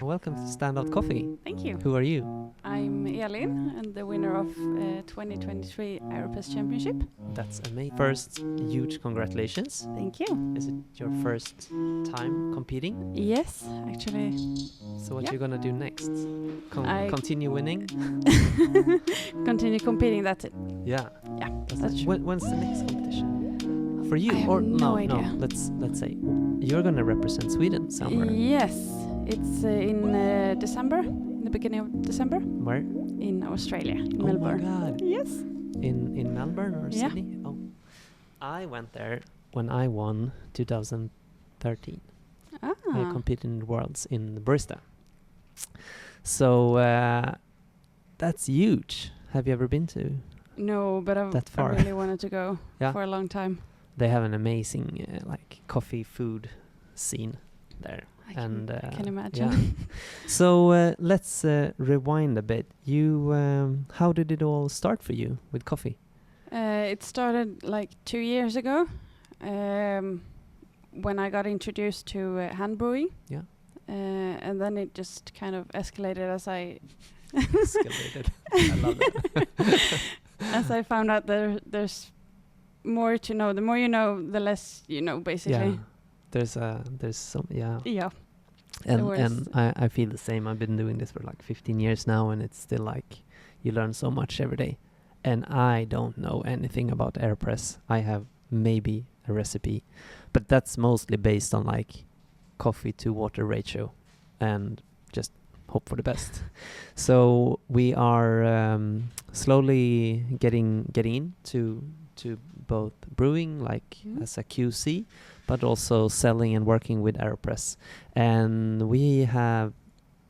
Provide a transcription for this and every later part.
welcome to Standout Coffee. Thank you. Who are you? I'm Elin and the winner of 2023 AeroPress Championship. That's amazing. First, huge congratulations. Thank you. Is it your first time competing? Yes, actually. So what Yeah. you gonna do next? I- Continue winning? Continue competing, that's it. Yeah. Yeah, That's that's it. true. When's the next competition? For you? I have or no idea. Let's say you're gonna represent Sweden somewhere. Yes, it's in December, in the beginning of December, Where? in Australia, in Oh Melbourne. my God. Yes. In Melbourne or Yeah. Sydney? Oh, I went there when I won 2013. I competed in the Worlds in Barista. So that's huge. Have you ever been to? No, but I That far. really wanted to go Yeah. for a long time. They have an amazing like coffee food scene there. I Yeah. can imagine. So let's rewind a bit. You, how did it all start for you with coffee? It started like 2 years ago when I got introduced to hand brewing. Yeah. And then it just kind of escalated as I Escalated. I love that. as I found out there's more to know. The more you know, the less you know, basically. Yeah. There's some Yeah. and There was- I feel the same. I've been doing this for like 15 years now, and it's still like you learn so much every day. And I don't know anything about AeroPress. I have maybe a recipe, but that's mostly based on like coffee to water ratio, and just hope for the best. So we are slowly getting into both brewing, like Mhm. as a QC, but also selling and working with AeroPress. And we have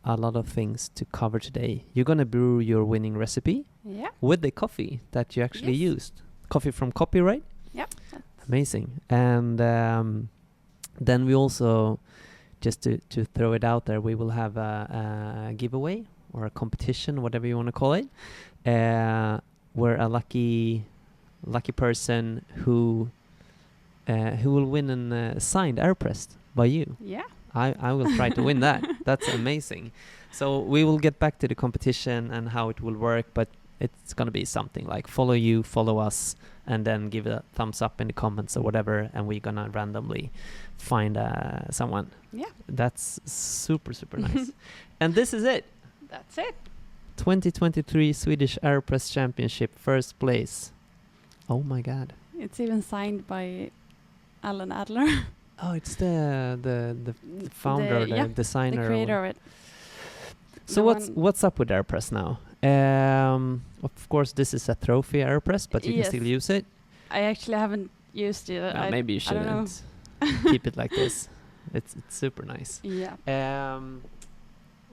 a lot of things to cover today. You're gonna brew your winning recipe Yeah. with the coffee that you actually Yes. used. Coffee from Copyright? Yep. Amazing. And then we also, just to throw it out there, we will have a giveaway or a competition, whatever you want to call it, where a lucky person who will win an signed AeroPress by you. Yeah. I will try to win that. That's amazing. So we will get back to the competition and how it will work, but it's going to be something like follow us, and then give a thumbs up in the comments or whatever, and we're going to randomly find someone. Yeah. That's super, super nice. And this is it. That's it. 2023 Swedish AeroPress Championship, first place. Oh my God. It's even signed by Alan Adler, Oh, it's the founder, the yeah, designer. the or creator of it. So The what's up with AeroPress now? Of course, this is a trophy AeroPress, but you can Yes. still use it. I actually haven't used it. No, maybe you I don't know. shouldn't. Keep it like this. It's super nice. Yeah.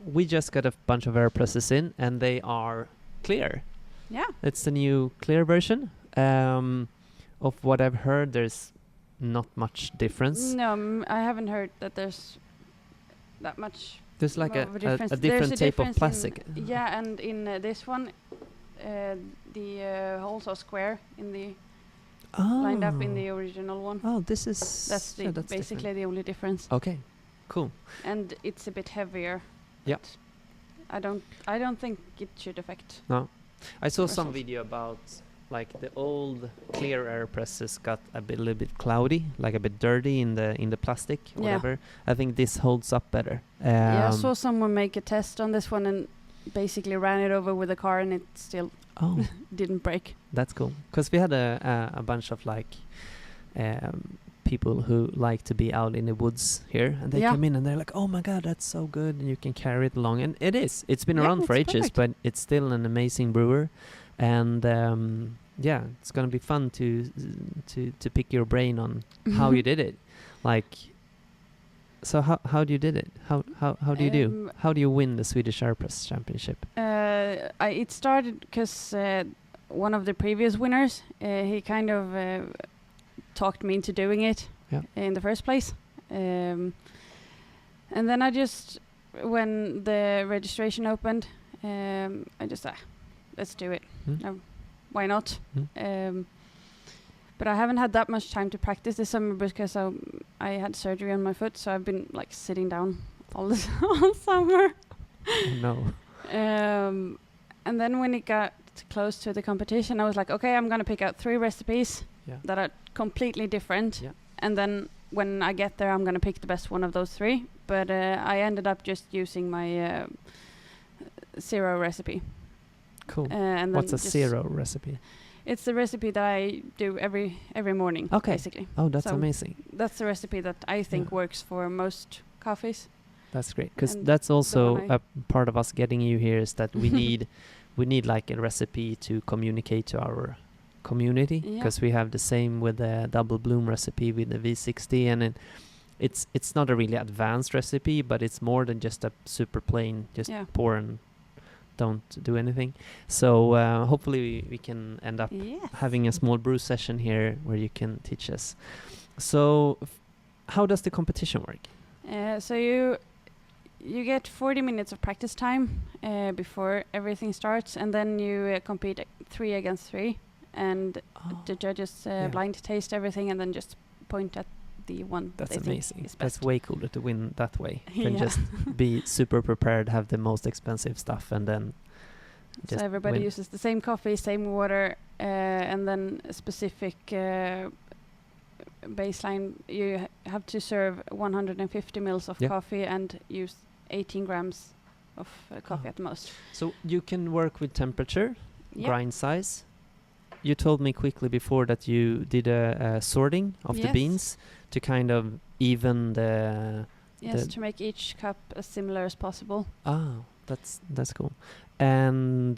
We just got a bunch of AeroPresses in, and they are clear. Yeah. It's the new clear version. Of what I've heard, there's not much difference. No, I haven't heard that there's that much. There's like of a difference. different There's a type of difference plastic. Yeah, and in this one, the holes are square in the lined up in the original one. Oh, this is That's yeah, basically different. the only difference. Okay, cool. And it's a bit heavier. Yeah. but I don't think it should affect. No, I saw some Results. video about like the old clear AeroPresses got a little bit cloudy, like a bit dirty in the plastic, or Yeah. whatever. I think this holds up better. Yeah, I saw someone make a test on this one and basically ran it over with a car and it still Oh, didn't break. that's cool. Because we had a bunch of like people who like to be out in the woods here, and they Yeah. come in and they're like, "Oh my God, that's so good!" And you can carry it along, and it is. It's been Yeah, around for it's ages, perfect. but it's still an amazing brewer, and yeah, it's gonna be fun to pick your brain on how you did it. Like, so how do you did it? How do you do? How do you win the Swedish AeroPress Championship? It started because one of the previous winners, he kind of talked me into doing it Yeah. in the first place. And then I just, when the registration opened, I just, let's do it. Hmm? Why not? Hmm? But I haven't had that much time to practice this summer because I had surgery on my foot, so I've been like sitting down all summer. No. And then when it got close to the competition, I was like, okay, I'm gonna pick out 3 recipes that are completely different. Yeah. And then when I get there, I'm gonna pick the best one of those 3. But I ended up just using my zero recipe. Cool. And What's then a zero recipe? It's the recipe that I do every morning. Okay. Basically. Oh, that's So amazing. That's the recipe that I think works for most coffees. That's great, because And that's also one I- a part of us getting you here is that we need like a recipe to communicate to our community, Yeah. because we have the same with the double bloom recipe with the V60, and it's not a really advanced recipe, but it's more than just a super plain just pour and don't do anything. So hopefully we can end up having a small brew session here where you can teach us. So how does the competition work? So you get 40 minutes of practice time before everything starts, and then you compete 3 against 3, and the judges blind taste everything and then just point at the one That's they amazing. think is best. That's way cooler to win that way than Yeah. just be super prepared, have the most expensive stuff, and then just So everybody win. uses the same coffee, same water, and then a specific baseline. You have to serve 150 mils of coffee and use 18 grams of coffee at the most. So you can work with temperature, Yep. grind size. You told me quickly before that you did a sorting of the Yes. beans to kind of even the... Yes, to make each cup as similar as possible. That's cool. And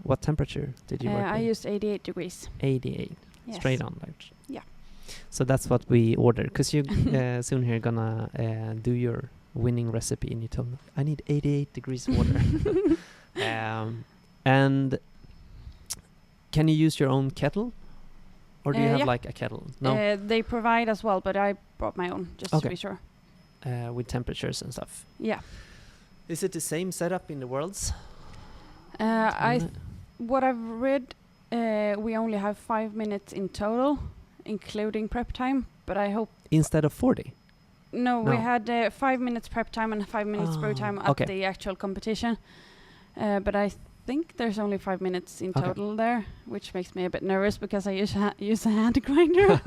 what temperature did you work I with? used 88 degrees. 88. Yes. Straight on. Like. Yeah. So that's what we ordered. Because you soon here gonna do your winning recipe, and you told me, I need 88 degrees water. And can you use your own kettle? Or do you have like a kettle? No? They provide as well, but I brought my own just to be sure. With temperatures and stuff. Yeah. Is it the same setup in the worlds? What I've read, we only have 5 minutes in total, including prep time. But I hope instead of 40. No, we had 5 minutes prep time and 5 minutes brew time at the actual competition. But I think there's only 5 minutes in total there, which makes me a bit nervous because I use a hand grinder.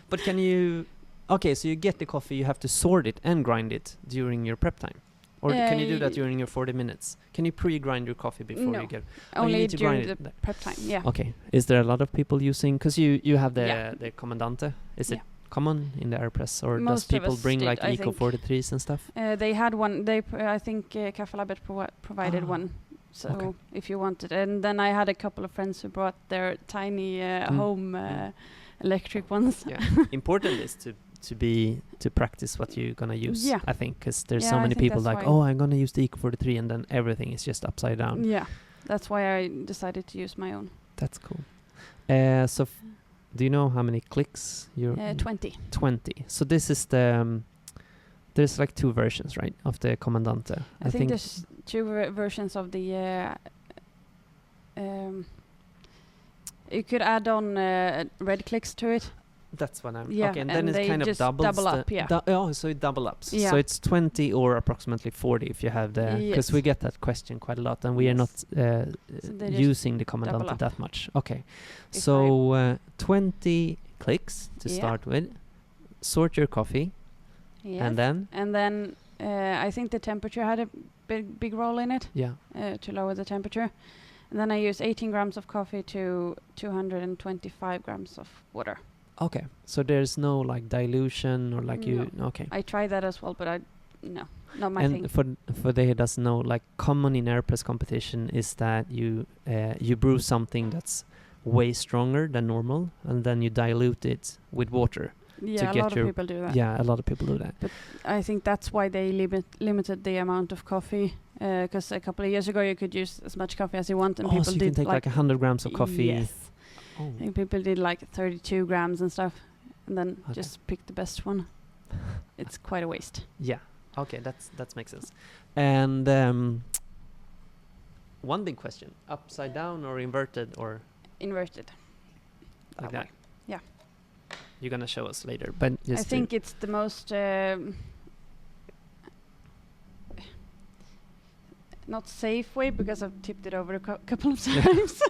But can you? Okay, so you get the coffee, you have to sort it and grind it during your prep time. Or can you do that during your 40 minutes? Can you pre-grind your coffee before you get... only you need to during grind the prep time, yeah. Okay. Is there a lot of people using... Because you have the Commandante. Is it common in the AeroPress? Or Most does people bring like I Eco 43s and stuff? They had one. I think Café Labet provided one. So if you wanted. And then I had a couple of friends who brought their tiny home electric ones. Yeah. Important is to practice what you're gonna use. Yeah. I think because there's so many people like, I'm gonna use the Eco 43, and then everything is just upside down. Yeah, that's why I decided to use my own. That's cool. So, do you know how many clicks you're? 20. 20. So this is the. There's like 2 versions, right, of the Commandante. I think there's 2 versions of the. You could add on red clicks to it. That's what I'm... Yeah, okay, and then it kind of doubles. Double up, so it double ups. Yeah. So it's 20 or approximately 40 if you have the... Because we get that question quite a lot, and we are not using the Commandante that much. Okay. So 20 clicks to start with. Sort your coffee. Yes. And then? And then I think the temperature had a big role in it. Yeah. To lower the temperature. And then I use 18 grams of coffee to 225 grams of water. Okay, so there's no like dilution or like okay. I tried that as well, but not my thing. And for they who doesn't know, like common in AeroPress competition is that you brew something that's way stronger than normal, and then you dilute it with water. Yeah, a lot of people do that. Yeah, a lot of people do that. But I think that's why they limited the amount of coffee. Because a couple of years ago you could use as much coffee as you want, and people so you did can take like 100 grams of coffee. Yes. Oh. I think people did like 32 grams and stuff, and then just pick the best one. It's quite a waste. Yeah. Okay, that makes sense. And one big question: upside down or inverted or? Inverted. Like that. Yeah. You're gonna show us later, but just I think it's the most. not safe way because I've tipped it over a couple of times.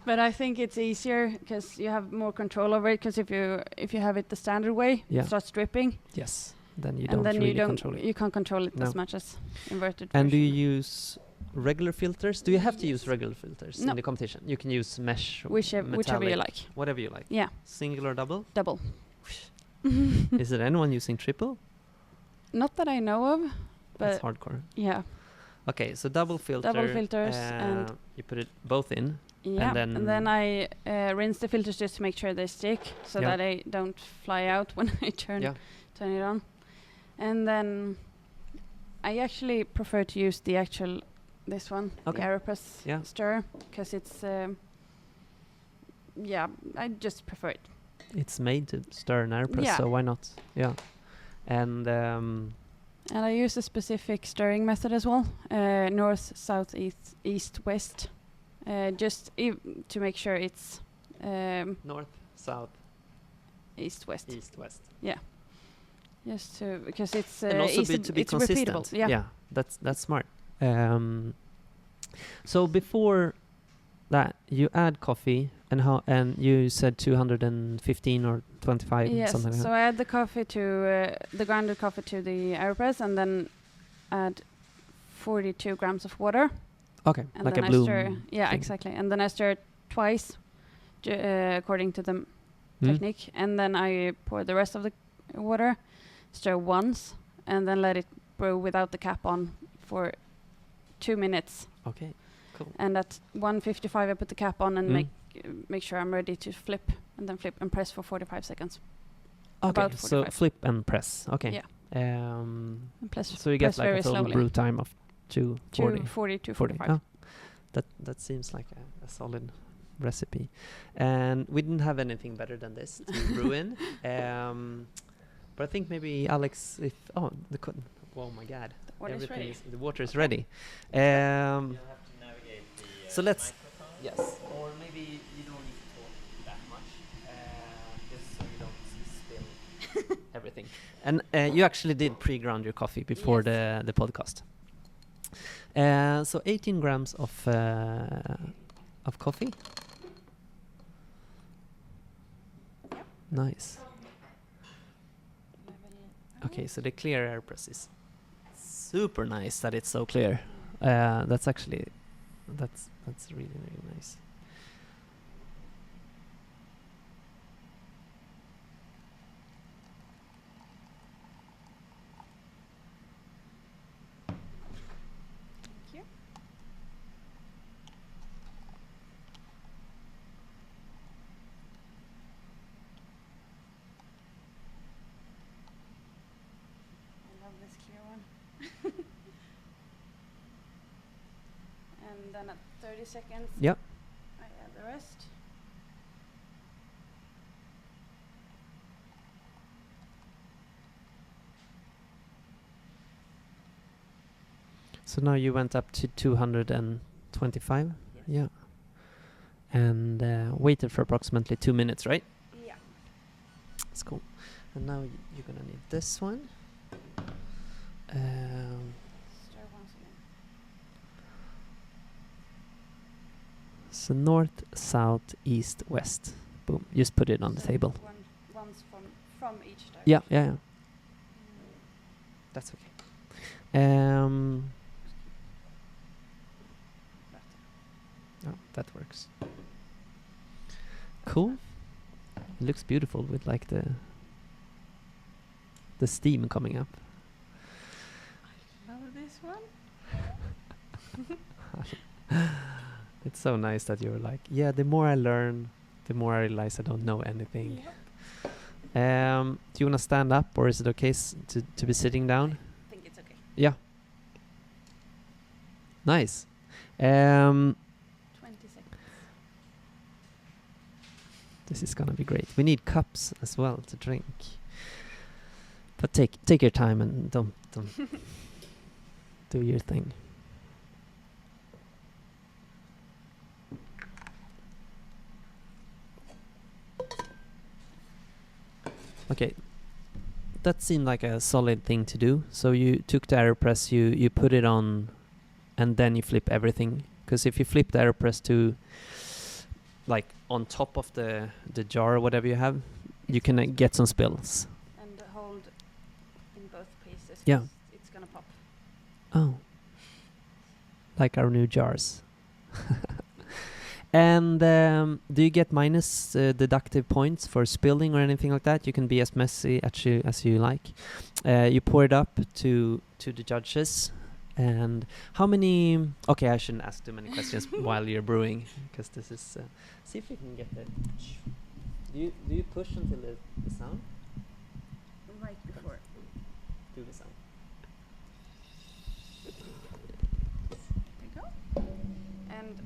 But I think it's easier because you have more control over it. Because if you have it the standard way, it starts dripping. Yes. Then you and don't then really control it. You can't control it as much as inverted. And do version. you use regular filters? Do you have to use regular filters in the competition? You can use mesh, whichever you like. Whatever you like. Yeah. Single or double? Double. Is there anyone using triple? Not that I know of. But that's hardcore. Yeah. Okay, so double filter. Double filters and you put it both in. Yeah, and then I rinse the filters just to make sure they stick, so that they don't fly out when I turn it on. And then I actually prefer to use this one, the AeroPress stir, because it's I just prefer it. It's made to stir an AeroPress, so why not? Yeah, and I use a specific stirring method as well, north, south, east, west. Just to make sure it's north, south, east, west. East, west. Yeah. Just to because it's and also to be consistent. Repeatable. Yeah, that's smart. So before that, you add coffee, and you said 215 or 25. Yes. Something like So that. I add the coffee to the grounded coffee to the AeroPress, and then add 42 grams of water. Okay, and like then a bloom. Yeah, exactly. And then I stir it twice, according to the technique. And then I pour the rest of the water, stir once, and then let it brew without the cap on for 2 minutes. Okay, cool. And at 1:55, I put the cap on and make sure I'm ready to flip, and then flip and press for 45 seconds. Okay, so flip and press. Okay. Yeah. So you get like a total slowly. brew time of 240. 240 to 45. Oh, that seems like a solid recipe. And we didn't have anything better than this to brew in. But I think maybe Alex, oh my God, the water is ready. You'll have to navigate the so let's microphone. Yes, or maybe you don't need to talk that much, just so you don't spill everything. And you actually did pre-ground your coffee before the podcast. So 18 grams of coffee. Yep. Nice. Okay, so the clear AeroPress is super nice that it's so clear. That's really, really nice. This clear one. And then at 30 seconds, Yep. I add the rest. So now you went up to 225? Yes. Yeah. And waited for approximately 2 minutes, right? Yeah. That's cool. And now you're gonna need this one. Stir once again. So north, south, east, west. Boom. Just put it on the table. Once from each direction. Yeah. That's okay. Oh, that works. Cool. It looks beautiful with like the steam coming up. I love this one. It's so nice that you're like, yeah, the more I learn, the more I realize I don't know anything. Yep. Do you want to stand up, or is it okay to be sitting down? I think it's okay. Yeah. Nice. 20 seconds. This is gonna be great. We need cups as well to drink. But take your time and don't do your thing. Okay, that seemed like a solid thing to do. So you took the AeroPress, you put it on and then you flip everything. Because if you flip the AeroPress to like on top of the jar or whatever you have, you can get some spills. And hold in both pieces. Yeah. 'cause it's gonna pop. Oh. Like our new jars. And do you get minus deductive points for spilling or anything like that? You can be as messy as you like. You pour it up to the judges. And how many... Okay, I shouldn't ask too many questions while you're brewing, because this is... see if you can get that. Do you push until the sound? Right before. Do the sound. There you go. And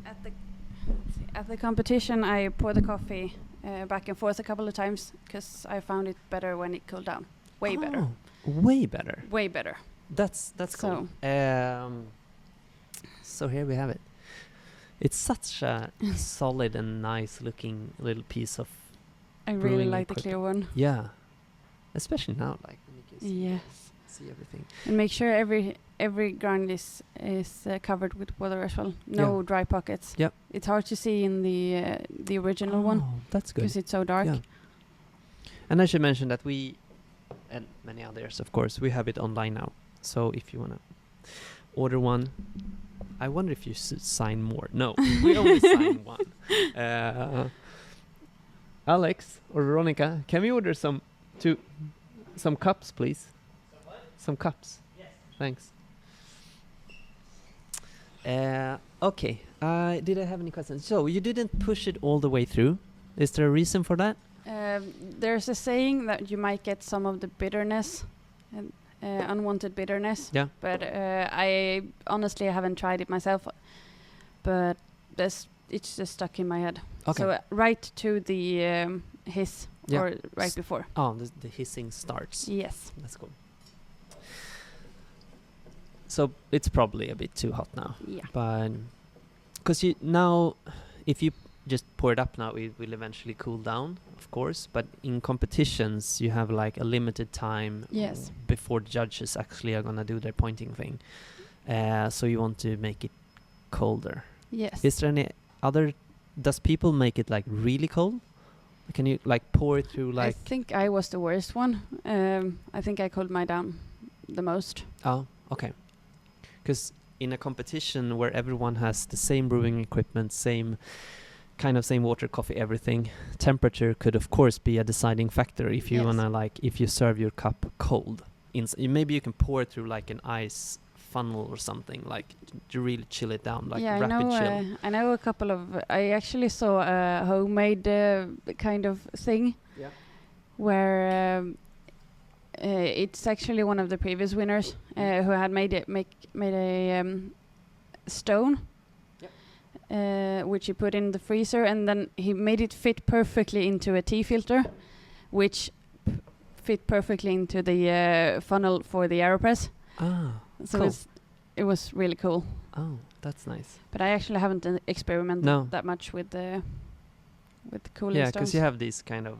at the competition, I pour the coffee back and forth a couple of times because I found it better when it cooled down. Way better. Way better. Way better. That's cool. So here we have it. It's such a solid and nice looking little piece of... I really brewing like the equipment. clear one. Yeah. Especially now, like when you can Yes. see everything. And make sure every ground is covered with water as well. No dry pockets. Yep. It's hard to see in the original one That's good. because it's so dark. Yeah. And I should mention that we, and many others of course, we have it online now. So if you wanna order one, I wonder if you sign more. No, we only sign one. Alex or Veronica, can we order some cups, please? Some cups. Yes. Thanks. Okay. Did I have any questions? So you didn't push it all the way through. Is there a reason for that? There's a saying that you might get some of the bitterness, and unwanted bitterness. Yeah. But I honestly haven't tried it myself. But it's just stuck in my head. Okay. So right to the hiss or right before. Oh, the hissing starts. Yes. That's cool. So it's probably a bit too hot now. Yeah. But because now, if you just pour it up now, it will eventually cool down, of course. But in competitions, you have like a limited time Yes. before the judges actually are gonna do their pointing thing. So you want to make it colder. Yes. Is there any other? Does people make it like really cold? Can you like pour it through like? I think I was the worst one. I think I cooled mine down the most. Oh, okay. Because in a competition where everyone has the same brewing equipment, same water, coffee, everything, temperature could of course be a deciding factor if you wanna if you serve your cup cold. Maybe you can pour it through like an ice funnel or something, like to really chill it down, like rapid chill. I know a couple of. I actually saw a homemade kind of thing. Yeah. Where it's actually one of the previous winners who had made a stone. Yep. Which he put in the freezer, and then he made it fit perfectly into a tea filter, which fit perfectly into the funnel for the AeroPress. Ah, so cool. It was really cool. Oh, that's nice. But I actually haven't experimented that much with the cooling Yeah, stones. because you have these kind of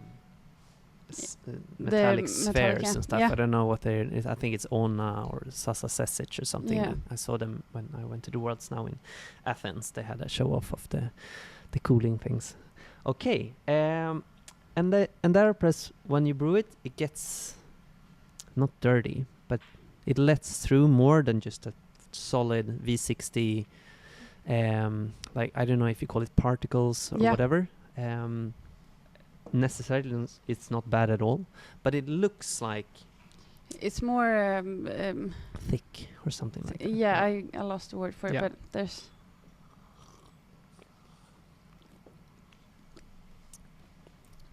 metallic spheres and stuff. Yeah. I don't know what they're. I think it's Ona or Sasa Sesic or something. Yeah. I saw them when I went to the Worlds now in Athens. They had a show off of the cooling things. Okay, and the AeroPress, when you brew it, it gets not dirty, but it lets through more than just a solid V60. Like I don't know if you call it particles or whatever. Necessarily it's not bad at all, but it looks like it's more thick or something like that. Yeah, I lost the word for it, but there's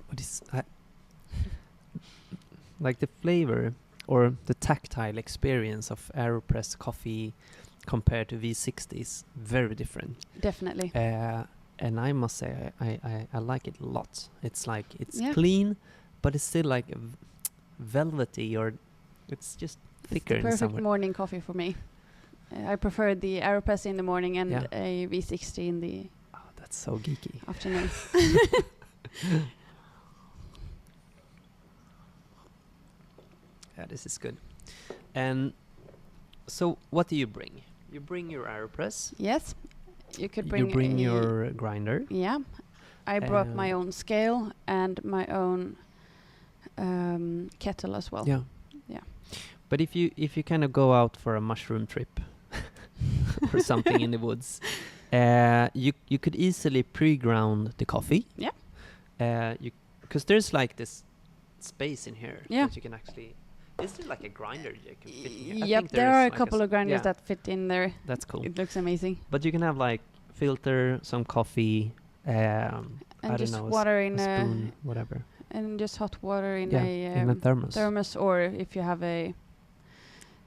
what is like the flavor or the tactile experience of AeroPress coffee compared to V60 is very different. Definitely. And I must say, I like it a lot. It's like, it's clean, but it's still like velvety, or it's just thicker in some way. It's the perfect morning coffee for me. I prefer the AeroPress in the morning and a V60 in the that's so geeky. Afternoon. Yeah, this is good. And so what do you bring? you bring your AeroPress. Yes. You could You bring a- your grinder. Yeah. I brought my own scale and my own kettle as well. Yeah. Yeah. But if you kind of go out for a mushroom trip or something in the woods, you could easily pre-ground the coffee. Yeah. Because there's like this space in here Yeah. that you can actually. Is there like a grinder you can fit in here? I Yep, think there are a like couple of grinders yeah, that fit in there. that's cool. It looks amazing. But you can have like filter, some coffee, I And don't just know, water a in spoon, whatever. and just hot water in Yeah, a in a thermos. thermos, or if you have a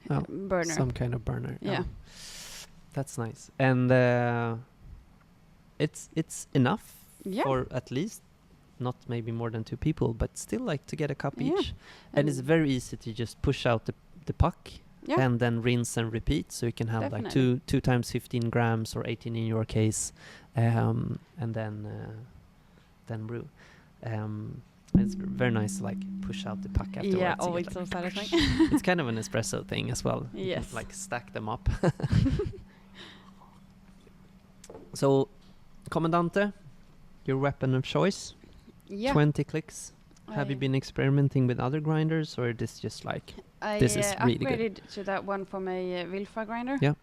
Oh, burner. Some kind of burner. Yeah. That's nice. And it's enough Yeah. for at least not maybe more than 2 people, but still like to get a cup Yeah. each. And it's very easy to just push out the puck Yeah. and then rinse and repeat. So you can have like Definitely. two times 15 grams or 18 in your case, and then brew. It's very nice to like push out the puck afterwards. Yeah, You oh, get it's like so satisfying. it's kind of an espresso thing as well. You Yes. can, like stack them up. So, Commandante, your weapon of choice, Yeah. 20 clicks. Have you I- been experimenting with other grinders, or this just like I this is really good? upgraded to that one from a Wilfa grinder. Yeah.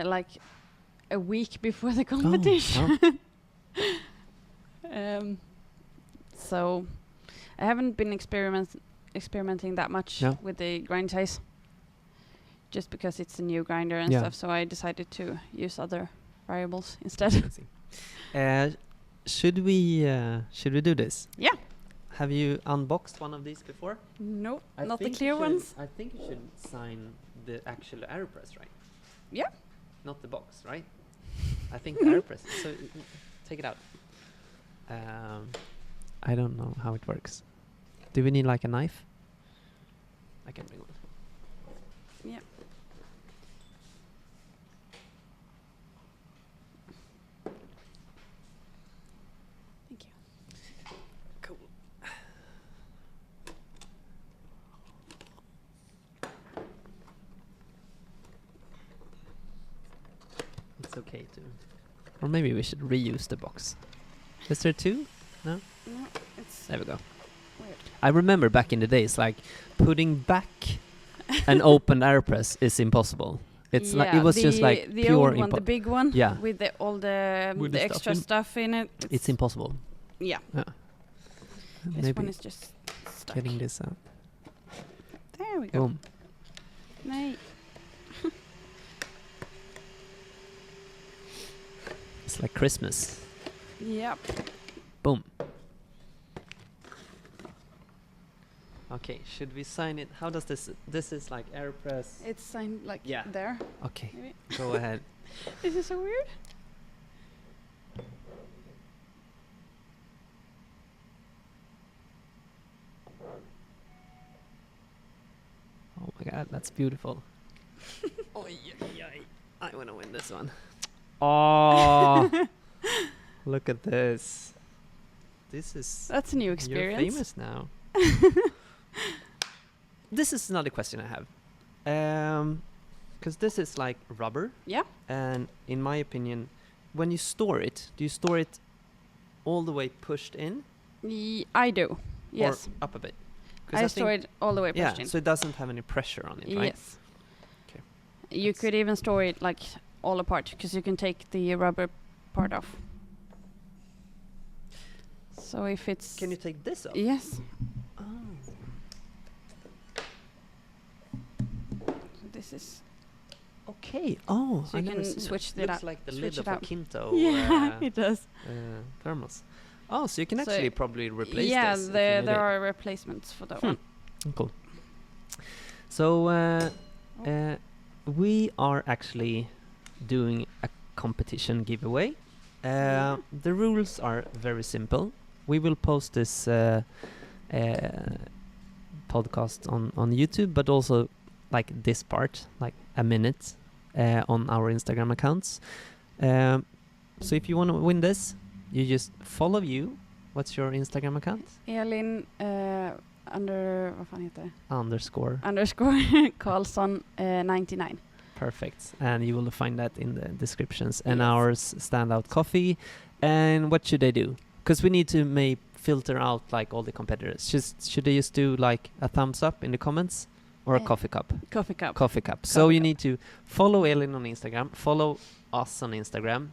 Like a week before the competition. So I haven't been experimenting that much No. with the grind size, just because it's a new grinder and Yeah. stuff. So I decided to use other variables instead. Should we do this? Yeah. Have you unboxed one of these before? No, I not the think clear you should- ones. I think you should sign the actual AeroPress, right? Yeah. Not the box, right? I think the AeroPress. So take it out. I don't know how it works. Do we need like a knife? I can bring one. Yeah. Thank you. Cool. It's okay to. Or maybe we should reuse the box. Is there 2? No, it's There we go. weird. I remember back in the days, like putting back an open AeroPress is impossible. It's like it was just like the pure old one, the big one. Yeah. With all the With the stuff extra in. stuff in it. It's impossible. Yeah. This Maybe one is just stuck. getting this out. There we go. Boom. Nej. It's like Christmas. Yep. Boom. Okay, should we sign it? How does this? This is like AeroPress. It's signed like Yeah. there. Okay, Maybe. go ahead. This is so weird. Oh my God, that's beautiful. Oy, oy, oy. I want to win this one. Oh, look at this. This is. That's a new You're experience. famous now. This is another question I have. Because this is like rubber. Yeah. And in my opinion, when you store it, do you store it all the way pushed in? I do. Yes. Or up a bit? 'Cause I think- store it all the way Yeah, pushed in. so it doesn't have any pressure on it, right? Yes. Okay. You That's- could even store it like all apart, because you can take the rubber part off. So if it's Can you take this off? yes, Oh. this is Okay. Oh, So I you never can seen it. switch it Looks up- like the switch lid it of a up. Kinto yeah, it does. thermos. Oh, so you can So actually probably replace yeah, this. if you there need there it. are replacements for that one. Cool. So we are actually doing a competition giveaway. Yeah. The rules are very simple. We will post this podcast on YouTube, but also like this part, like a minute, on our Instagram accounts. So if you want to win this, you just follow you. What's your Instagram account? Elin vad fan heter det? _ Underscore Karlsson 99. Perfect. And you will find that in the descriptions. And Yes. ours, Standout Coffee. And what should they do? Because we need to filter out like all the competitors. Should they just do like a thumbs up in the comments or a coffee cup? Coffee cup. Coffee cup. So you need to follow Elin on Instagram, follow us on Instagram,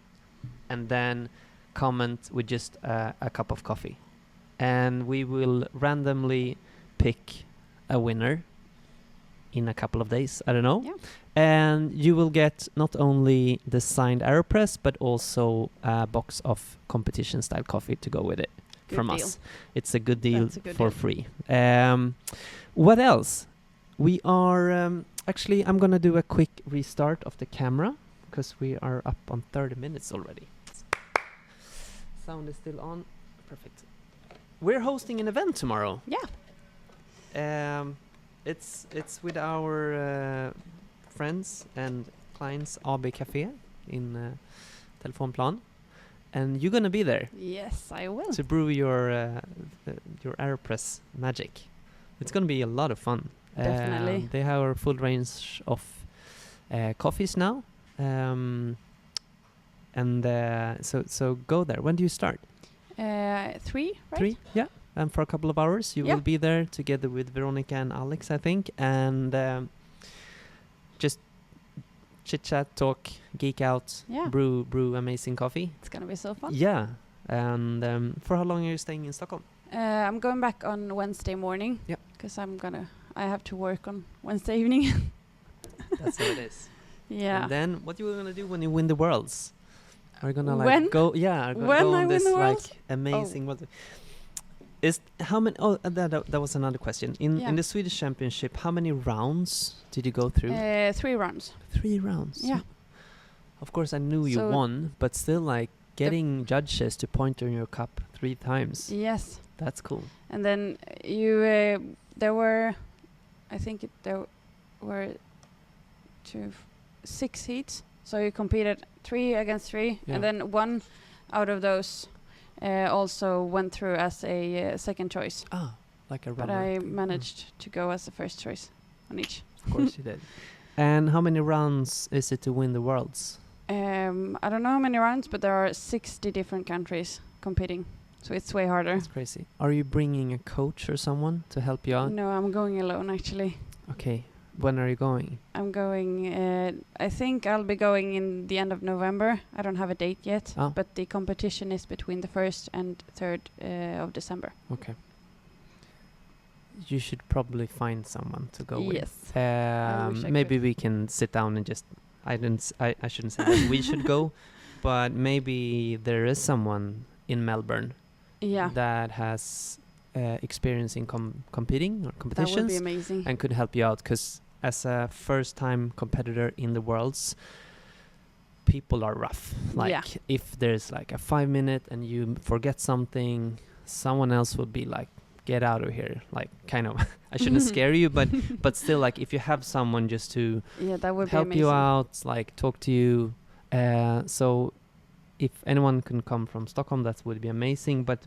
and then comment with just a cup of coffee. And we will randomly pick a winner in a couple of days. I don't know. Yeah. And you will get not only the signed AeroPress, but also a box of competition style coffee to go with it from deal. us. It's a good deal That's a good for deal. free. What else? We are actually, I'm gonna do a quick restart of the camera because we are up on 30 minutes already. Sound is still on. Perfect. We're hosting an event tomorrow. Yeah. It's with our friends and clients AB Café in Telefonplan, and you're gonna be there Yes, I will. to brew your AeroPress magic. It's gonna be a lot of fun. Definitely. They have a full range of coffees now, and so go there. When do you start? 3, right? 3, yeah. And for a couple of hours, you Yeah. will be there together with Veronica and Alex, I think, and just chit chat, talk, geek out, Yeah. brew amazing coffee. It's gonna be so fun. Yeah. And for how long are you staying in Stockholm? I'm going back on Wednesday morning. Yeah. Because I have to work on Wednesday evening. That's how it is. Yeah. And then what you gonna do when you win the worlds? Are you gonna like When? go? Yeah. Are you gonna When go I on win this the like worlds? amazing? What? Is how many? Oh, that was another question. Yeah. In the Swedish Championship, how many rounds did you go through? 3 rounds. 3 rounds. Yeah. Of course, I knew you So won, but still, like getting judges to point on your cup 3 times. Yes. That's cool. And then there were, I think there were 6 heats. So you competed 3 against 3, Yeah. and then 1 out of those also went through as a second choice. Ah, like a But runner. I managed to go as the first choice on each. Of course you did. And how many rounds is it to win the worlds? I don't know how many rounds, but there are 60 different countries competing. So it's way harder. That's crazy. Are you bringing a coach or someone to help you out? No, I'm going alone actually. Okay. When are you going? I'm going, I think I'll be going in the end of November. I don't have a date yet, Ah. but the competition is between the 1st and 3rd of December. Okay. You should probably find someone to go with. Yes. I wish I Maybe could. we can sit down and just. I shouldn't say that we should go, but maybe there is someone in Melbourne Yeah, that has experience in competing or that would competitions be amazing. and could help you out. Because as a first-time competitor in the worlds, people are rough. Like Yeah. if there's like a 5 minute and you forget something, someone else would be like, "Get out of here!" Like kind of. I shouldn't scare you, but still, like if you have someone just to Yeah, that would help be amazing. you out, like talk to you. So if anyone can come from Stockholm, that would be amazing. But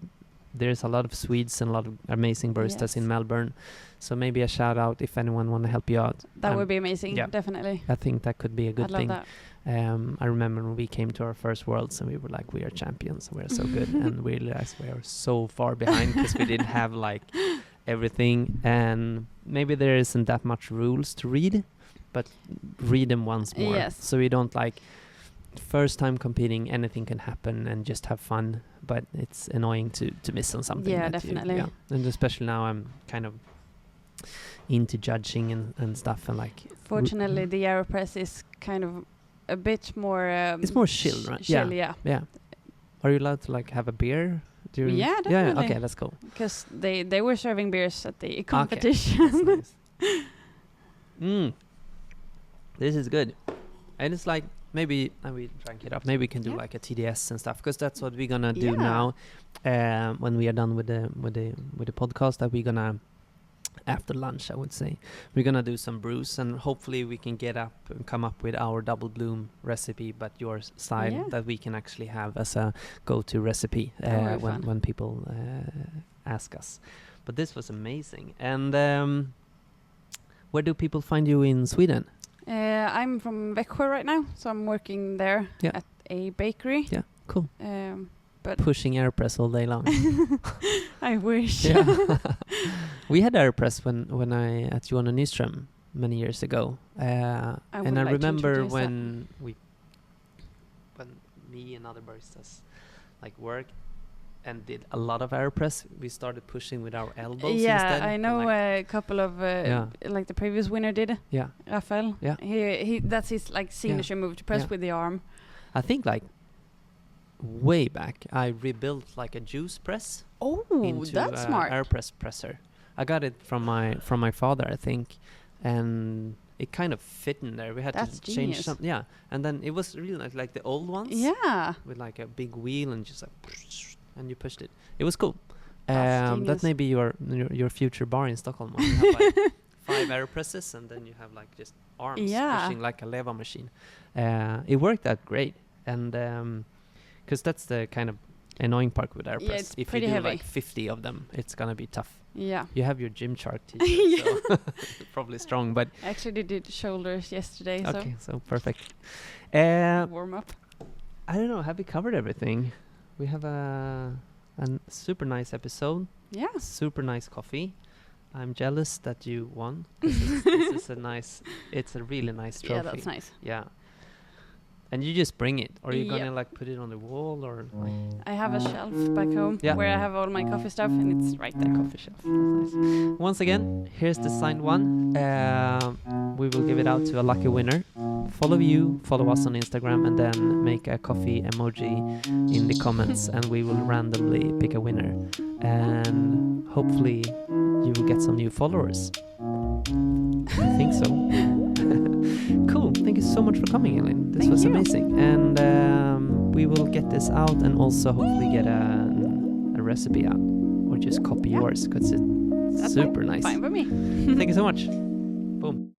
there's a lot of Swedes and a lot of amazing baristas in Yes. Melbourne. So maybe a shout out if anyone want to help you out. That would be amazing, yeah. definitely. I think that could be a good I'd love thing. that. I remember when we came to our first Worlds and we were like, we are champions, we're so good. And we realized we are so far behind because we didn't have like everything. And maybe there isn't that much rules to read, but read them once more. Yes. So you don't like first time competing, anything can happen and just have fun. But it's annoying to miss on something. Yeah, that you- definitely. And especially now I'm kind of into judging and stuff and like Fortunately, the AeroPress is kind of a bit more... it's more chill, right? Chill, yeah. Yeah. Are you allowed to like have a beer during? Yeah, Yeah. definitely. Okay, let's go. Because they were serving beers at the Okay, competition. that's nice. This is good, and it's like maybe we drank it up. Maybe we can do Yeah. like a TDS and stuff because that's what we're gonna do Yeah. now. When we are done with the podcast, that we're gonna after lunch, I would say we're gonna do some brews and hopefully we can get up and come up with our double bloom recipe, but your style Yeah. that we can actually have as a go-to recipe That would be fun. when people ask us. But this was amazing. And where do people find you in Sweden? I'm from Växjö right now, so I'm working there Yeah. at a bakery. Yeah, cool. But Pushing AeroPress all day long. I wish. Yeah. We had AeroPress when I at Johan and Nyström many years ago. And I remember when me and other baristas like worked and did a lot of AeroPress, we started pushing with our elbows instead. I know a couple of like the previous winner did. Yeah. Rafael. Yeah. He that's his like signature move to press with the arm. I think like way back I rebuilt like a juice press. Oh, into that's smart. AeroPress presser. I got it from my father, I think, and it kind of fit in there. We had That's to change genius. some, and then it was really like the old ones, Yeah. with like a big wheel and just like, and you pushed it. It was cool. That's That genius. may be your future bar in Stockholm. Where you have like 5 AeroPresses and then you have like just arms pushing like a leva machine. It worked out great, and because that's the kind of annoying part with AeroPress. it's If you pretty do heavy. like 50 of them, it's gonna be tough. Yeah. You have your Gymshark t-shirt, so probably strong, but I actually did shoulders yesterday, okay, so perfect. so warm up. I don't know, have we covered everything? We have a super nice episode, Yeah. super nice coffee. I'm jealous that you won. This is it's a really nice trophy. Yeah, that's nice. Yeah. And you just bring it, or you're gonna Yep. like put it on the wall, or I have a shelf back home where I have all my coffee stuff, and it's right the there. coffee shelf. That's nice. Once again, here's the signed one. We will give it out to a lucky winner. Follow us on Instagram, and then make a coffee emoji in the comments, and we will randomly pick a winner. And hopefully, you will get some new followers. I think so. Cool. Thank you so much for coming, Elin. This Thank was you. amazing. And we will get this out, and also hopefully get a recipe out, or just copy yours, because it's That's super nice. Fine for me. Thank you so much. Boom.